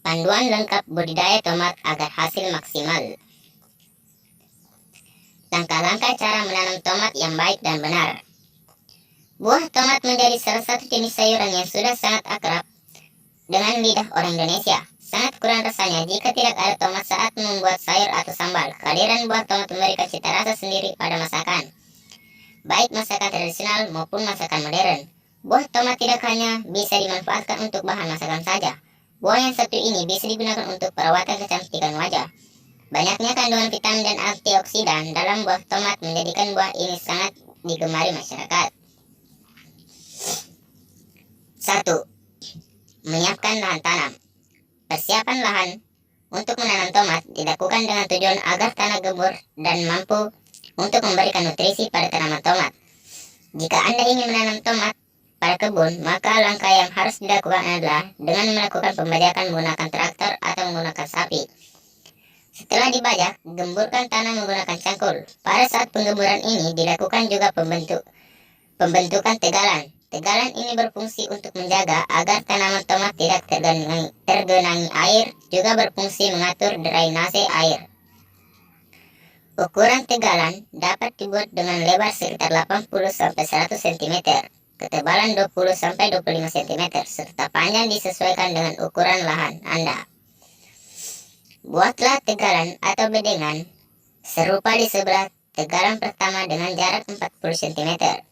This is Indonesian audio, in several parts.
Panduan lengkap budidaya tomat agar hasil maksimal. Langkah-langkah cara menanam tomat yang baik dan benar. Buah tomat menjadi salah satu jenis sayuran yang sudah sangat akrab dengan lidah orang Indonesia. Sangat kurang rasanya jika tidak ada tomat saat membuat sayur atau sambal. Kehadiran buah tomat memberikan cita rasa sendiri pada masakan, baik masakan tradisional maupun masakan modern. Buah tomat tidak hanya bisa dimanfaatkan untuk bahan masakan saja. Buah yang satu ini bisa digunakan untuk perawatan kecantikan wajah. Banyaknya kandungan vitamin dan antioksidan dalam buah tomat menjadikan buah ini sangat digemari masyarakat. 1. Menyiapkan lahan tanam. Persiapan lahan untuk menanam tomat dilakukan dengan tujuan agar tanah gembur dan mampu untuk memberikan nutrisi pada tanaman tomat. Jika Anda ingin menanam tomat pada kebun, maka langkah yang harus dilakukan adalah dengan melakukan pembajakan menggunakan traktor atau menggunakan sapi. Setelah dibajak, gemburkan tanah menggunakan cangkul. Pada saat penggemburan ini dilakukan juga pembentukan tegalan. Tegalan ini berfungsi untuk menjaga agar tanaman tomat tidak tergenangi air, juga berfungsi mengatur drainase air. Ukuran tegalan dapat dibuat dengan lebar sekitar 80-100 cm, ketebalan 20-25 cm, serta panjang disesuaikan dengan ukuran lahan Anda. Buatlah tegalan atau bedengan serupa di sebelah tegalan pertama dengan jarak 40 cm.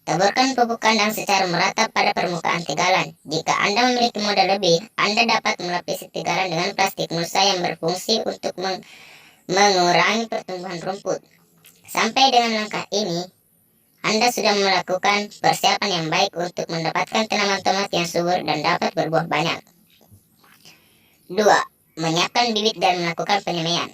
Taburkan pupuk kandang secara merata pada permukaan tegalan. Jika Anda memiliki modal lebih, Anda dapat melapisi tegalan dengan plastik mulsa yang berfungsi untuk mengurangi pertumbuhan rumput. Sampai dengan langkah ini, Anda sudah melakukan persiapan yang baik untuk mendapatkan tanaman tomat yang subur dan dapat berbuah banyak. 2. Menyiapkan bibit dan melakukan penyemaian.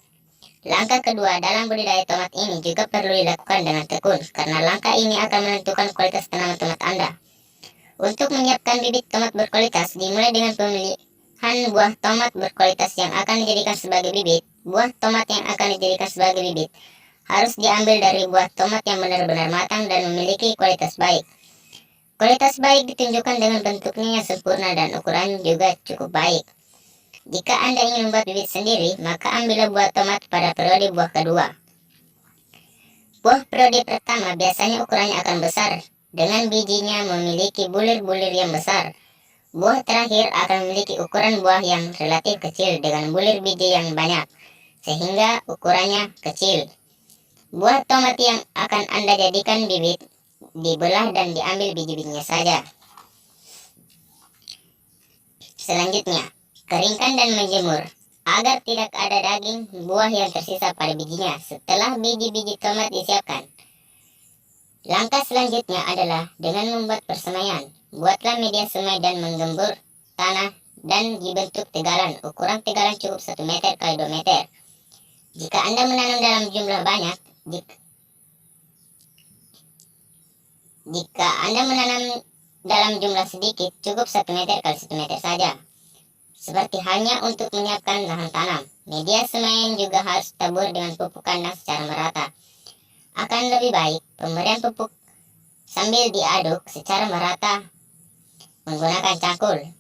Langkah kedua dalam budidaya tomat ini juga perlu dilakukan dengan tekun, karena langkah ini akan menentukan kualitas tanaman tomat Anda. Untuk menyiapkan bibit tomat berkualitas, dimulai dengan pemilihan buah tomat berkualitas yang akan dijadikan sebagai bibit. Buah tomat yang akan dijadikan sebagai bibit harus diambil dari buah tomat yang benar-benar matang dan memiliki kualitas baik. Kualitas baik ditunjukkan dengan bentuknya yang sempurna dan ukuran juga cukup baik. Jika Anda ingin membuat bibit sendiri, maka ambillah buah tomat pada periode buah kedua. Buah periode pertama biasanya ukurannya akan besar, dengan bijinya memiliki bulir-bulir yang besar. Buah terakhir akan memiliki ukuran buah yang relatif kecil dengan bulir biji yang banyak, sehingga ukurannya kecil. Buah tomat yang akan Anda jadikan bibit dibelah dan diambil biji-bijinya saja. Selanjutnya, keringkan dan menjemur agar tidak ada daging buah yang tersisa pada bijinya. Setelah biji-biji tomat disiapkan, langkah selanjutnya adalah dengan membuat persemaian. Buatlah media semai dan menggembur tanah dan dibentuk tegalan. Ukuran tegalan cukup 1 meter x 2 meter. Jika Anda menanam dalam jumlah banyak, jika Anda menanam dalam jumlah sedikit, cukup 1 meter x 1 meter saja. Seperti halnya untuk menyiapkan lahan tanam, media semaian juga harus tabur dengan pupuk kandang secara merata. Akan lebih baik pemberian pupuk sambil diaduk secara merata menggunakan cangkul.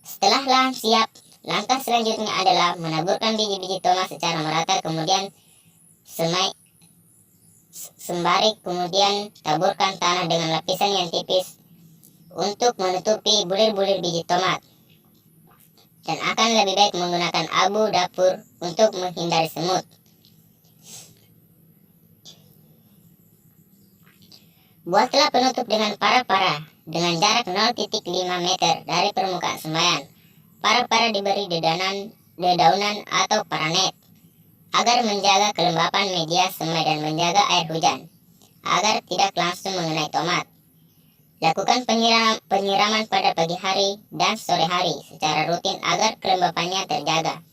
Setelah lahan siap, langkah selanjutnya adalah menaburkan biji-biji tomat secara merata, kemudian sembari kemudian taburkan tanah dengan lapisan yang tipis untuk menutupi bulir-bulir biji tomat. Dan akan lebih baik menggunakan abu dapur untuk menghindari semut. Buatlah penutup dengan para-para dengan jarak 0,5 meter dari permukaan sembayan. Para-para diberi dedaunan atau paranet agar menjaga kelembapan media semai dan menjaga air hujan agar tidak langsung mengenai tomat. Lakukan penyiraman pada pagi hari dan sore hari secara rutin agar kelembapannya terjaga.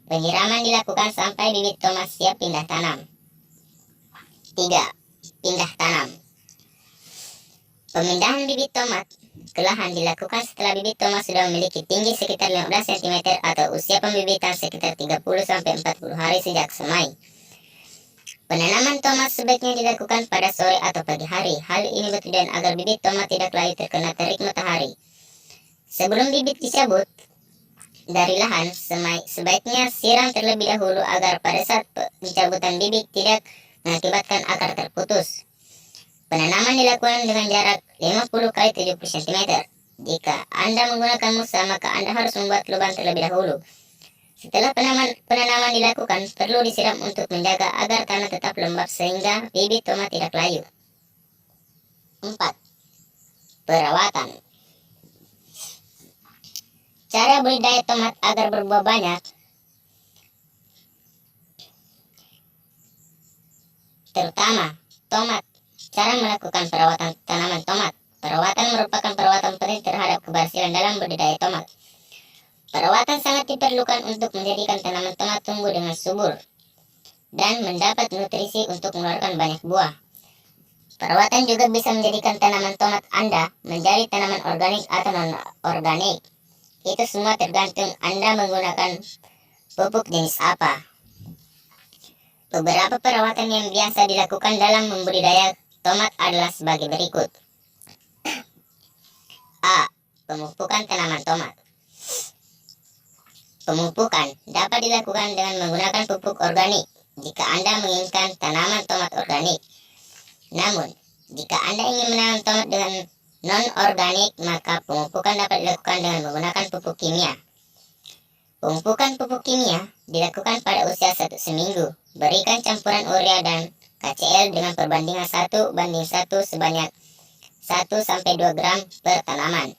Penyiraman dilakukan sampai bibit tomat siap pindah tanam. 3. Pindah tanam. Pemindahan bibit tomat ke lahan dilakukan setelah bibit tomat sudah memiliki tinggi sekitar 15 cm atau usia pembibitan sekitar 30-40 hari sejak semai. Penanaman tomat sebaiknya dilakukan pada sore atau pagi hari. Hal ini bertujuan agar bibit tomat tidak lagi terkena terik matahari. Sebelum bibit dicabut, dari lahan, sebaiknya siram terlebih dahulu agar pada saat pencabutan bibit tidak mengakibatkan akar terputus. Penanaman dilakukan dengan jarak 50 kali 70 cm. Jika Anda menggunakan musa, maka Anda harus membuat lubang terlebih dahulu. Setelah penanaman dilakukan, perlu disiram untuk menjaga agar tanah tetap lembab sehingga bibit tomat tidak layu. 4. Perawatan. Cara budidaya tomat agar berbuah banyak, terutama tomat. Cara melakukan perawatan tanaman tomat. Perawatan merupakan perawatan penting terhadap keberhasilan dalam budidaya tomat. Perawatan sangat diperlukan untuk menjadikan tanaman tomat tumbuh dengan subur dan mendapat nutrisi untuk mengeluarkan banyak buah. Perawatan juga bisa menjadikan tanaman tomat Anda menjadi tanaman organik atau non-organik. Itu semua tergantung Anda menggunakan pupuk jenis apa. Beberapa perawatan yang biasa dilakukan dalam membudidaya tomat adalah sebagai berikut. A. Pemupukan tanaman tomat. Pemupukan dapat dilakukan dengan menggunakan pupuk organik jika Anda menginginkan tanaman tomat organik. Namun, jika Anda ingin menanam tomat dengan non-organik, maka pemupukan dapat dilakukan dengan menggunakan pupuk kimia. Pemupukan pupuk kimia dilakukan pada usia 1 seminggu. Berikan campuran urea dan KCl dengan perbandingan 1:1 sebanyak 1-2 gram per tanaman.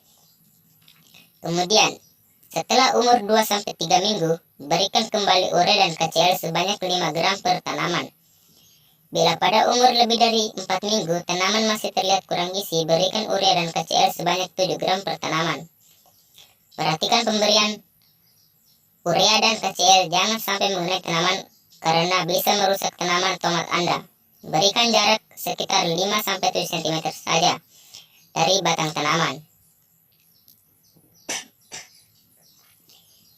Kemudian, setelah umur 2-3 minggu, berikan kembali urea dan KCl sebanyak 5 gram per tanaman. Bila pada umur lebih dari 4 minggu, tanaman masih terlihat kurang gizi, berikan urea dan KCl sebanyak 7 gram per tanaman. Perhatikan pemberian urea dan KCl jangan sampai mengenai tanaman karena bisa merusak tanaman tomat Anda. Berikan jarak sekitar 5-7 cm saja dari batang tanaman.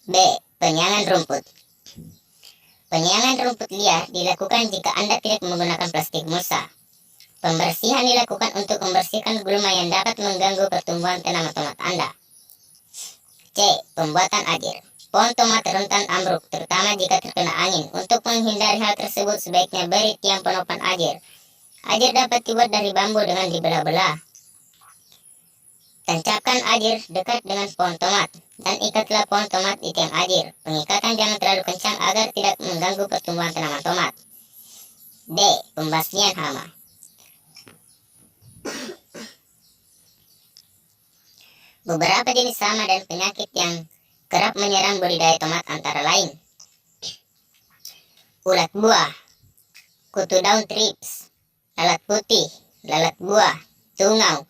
B. Penyiangan rumput. Penyiangan rumput liar dilakukan jika Anda tidak menggunakan plastik mulsa. Pembersihan dilakukan untuk membersihkan gulma yang dapat mengganggu pertumbuhan tanaman tomat Anda. C. Pembuatan ajir. Pohon tomat rentan ambruk, terutama jika terkena angin. Untuk menghindari hal tersebut, sebaiknya beri tiang penopan ajir. Ajir dapat dibuat dari bambu dengan dibelah-belah. Tancapkan ajir dekat dengan pohon tomat dan ikatlah pohon tomat di tiang ajir. Pengikatan jangan terlalu kencang agar tidak mengganggu pertumbuhan tanaman tomat. D. Pembasmian hama. Beberapa jenis hama dan penyakit yang kerap menyerang budidaya tomat antara lain ulat buah, kutu daun trips, lalat putih, lalat buah, tungau,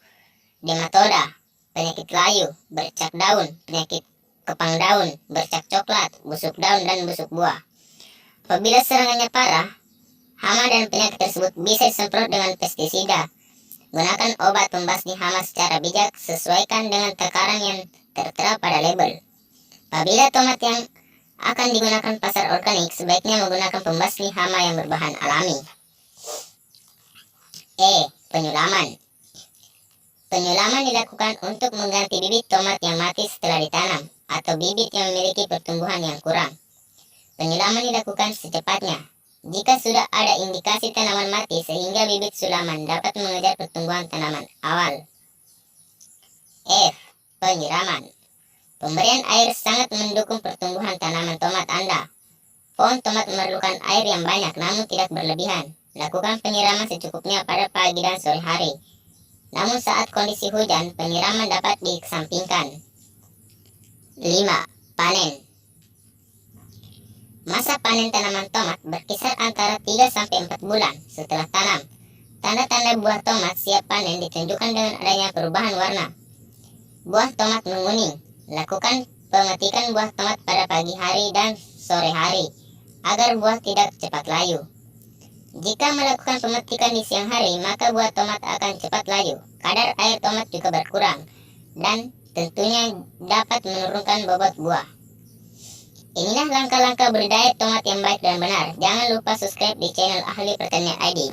nematoda, penyakit layu, bercak daun, penyakit kepang daun, bercak coklat, busuk daun, dan busuk buah. Apabila serangannya parah, hama dan penyakit tersebut bisa disemprot dengan pestisida. Gunakan obat pembasmi hama secara bijak, sesuaikan dengan takaran yang tertera pada label. Apabila tomat yang akan digunakan pasar organik, sebaiknya menggunakan pembasmi hama yang berbahan alami. E. Penyulaman. Penyulaman dilakukan untuk mengganti bibit tomat yang mati setelah ditanam atau bibit yang memiliki pertumbuhan yang kurang. Penyulaman dilakukan secepatnya jika sudah ada indikasi tanaman mati sehingga bibit sulaman dapat mengejar pertumbuhan tanaman awal. F. Penyiraman. Pemberian air sangat mendukung pertumbuhan tanaman tomat Anda. Pohon tomat memerlukan air yang banyak namun tidak berlebihan. Lakukan penyiraman secukupnya pada pagi dan sore hari. Namun saat kondisi hujan, penyiraman dapat dikesampingkan. 5. Panen. Masa panen tanaman tomat berkisar antara 3-4 bulan setelah tanam. Tanda-tanda buah tomat siap panen ditunjukkan dengan adanya perubahan warna. Buah tomat menguning. Lakukan pemetikan buah tomat pada pagi hari dan sore hari agar buah tidak cepat layu. Jika melakukan pemetikan di siang hari, maka buah tomat akan cepat layu. Kadar air tomat juga berkurang dan tentunya dapat menurunkan bobot buah. Inilah langkah-langkah budidaya tomat yang baik dan benar. Jangan lupa subscribe di channel Ahli Pertanian ID.